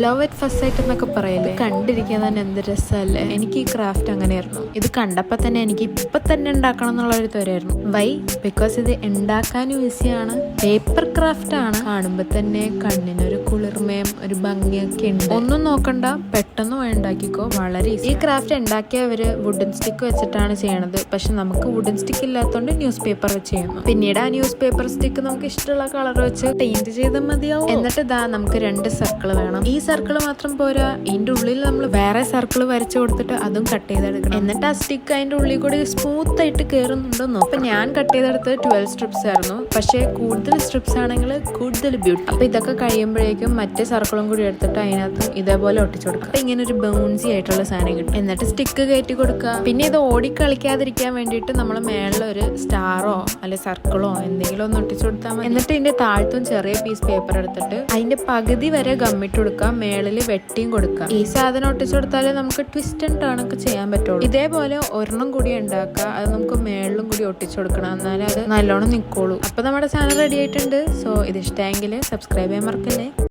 Love at first sight എന്നൊക്കെ പറയല്ലേ, കണ്ടിരിക്കാൻ തന്നെ എന്ത് രസമല്ലേ. എനിക്ക് ഈ ക്രാഫ്റ്റ് അങ്ങനെയായിരുന്നു. ഇത് കണ്ടപ്പോൾ തന്നെ എനിക്ക് ഇപ്പം തന്നെ ഉണ്ടാക്കണം എന്നുള്ളൊരു ത്വരയായിരുന്നു. വൈ? ബിക്കോസ് ഇത് ഉണ്ടാക്കാനും ഈസിയാണ്, പേപ്പർ ക്രാഫ്റ്റ് ആണ്. കാണുമ്പോൾ തന്നെ കണ്ണിനൊരു കുളിർമയും ഒരു ഭംഗിയൊക്കെ ഉണ്ട്. ഒന്നും നോക്കണ്ട, പെട്ടെന്ന് ഉണ്ടാക്കിക്കോ, വളരെ ഈസി. ഈ ക്രാഫ്റ്റ് ഉണ്ടാക്കിയവര് വുഡൻ സ്റ്റിക്ക് വെച്ചിട്ടാണ് ചെയ്യണത്. പക്ഷെ നമുക്ക് വുഡൻ സ്റ്റിക്ക് ഇല്ലാത്തതുകൊണ്ട് ന്യൂസ് പേപ്പർ വെച്ച് ചെയ്യുന്നു. പിന്നീട് ആ ന്യൂസ് പേപ്പർ സ്റ്റിക്ക് നമുക്ക് ഇഷ്ടമുള്ള കളർ വെച്ച് പെയിന്റ് ചെയ്താൽ മതിയാവും. എന്നിട്ട് ഇതാ നമുക്ക് 2 സർക്കിൾ വേണം. ഈ സർക്കിൾ മാത്രം പോരാ, ഇതിന്റെ ഉള്ളിൽ നമ്മൾ വേറെ സർക്കിൾ വരച്ചു കൊടുത്തിട്ട് അതും കട്ട് ചെയ്തെടുക്കണം. എന്നിട്ട് ആ സ്റ്റിക്ക് അതിന്റെ ഉള്ളിൽ കൂടി സ്മൂത്ത് ആയിട്ട് കയറുന്നുണ്ടോ. അപ്പൊ ഞാൻ കട്ട് ചെയ്തെടുത്തത് 12 സ്ട്രിപ്സ് ആയിരുന്നു. പക്ഷെ കൂടുതൽ സ്ട്രിപ്സ് ആണെങ്കിൽ കൂടുതൽ ബ്യൂട്ടി. അപ്പൊ ഇതൊക്കെ കഴിയുമ്പോഴേക്കും മറ്റേ സർക്കിളും കൂടി എടുത്തിട്ട് അതിനകത്ത് ഇതേപോലെ ഒട്ടിച്ചു കൊടുക്കുക. അപ്പൊ ഇങ്ങനെ ഒരു ബൗൺസി ആയിട്ടുള്ള സാധനം കിട്ടും. എന്നിട്ട് സ്റ്റിക്ക് കയറ്റി കൊടുക്കുക. പിന്നെ ഇത് ഓടി കളിക്കാതിരിക്കാൻ വേണ്ടിയിട്ട് നമ്മൾ മേളിൽ ഒരു സ്റ്റാറോ അല്ലെ സർക്കിളോ എന്തെങ്കിലും ഒന്ന് ഒട്ടിച്ചു കൊടുത്താൽ മതി. എന്നിട്ട് ഇതിന്റെ താഴത്തും ചെറിയ പീസ് പേപ്പർ എടുത്തിട്ട് അതിന്റെ പകുതി വരെ ഗമ്മിട്ട് കൊടുക്കുക, മേളിൽ വെട്ടിയും കൊടുക്കുക. ഈ സാധനം ഒട്ടിച്ചു കൊടുത്താലേ നമുക്ക് ട്വിസ്റ്റ് ആൻഡ് ടേൺ ഒക്കെ ചെയ്യാൻ പറ്റുള്ളൂ. ഇതേപോലെ ഒരെണ്ണം കൂടി ഉണ്ടാക്കുക, അത് നമുക്ക് മേളിലും കൂടി ഒട്ടിച്ചു കൊടുക്കണം, എന്നാലേ അത് നല്ലോണം നിൽക്കുള്ളൂ. അപ്പൊ നമ്മുടെ ചാനൽ റെഡി ആയിട്ടുണ്ട്. സോ ഇത് ഇഷ്ടമെങ്കിൽ സബ്സ്ക്രൈബ് ചെയ്യാൻ മറക്കല്ലേ.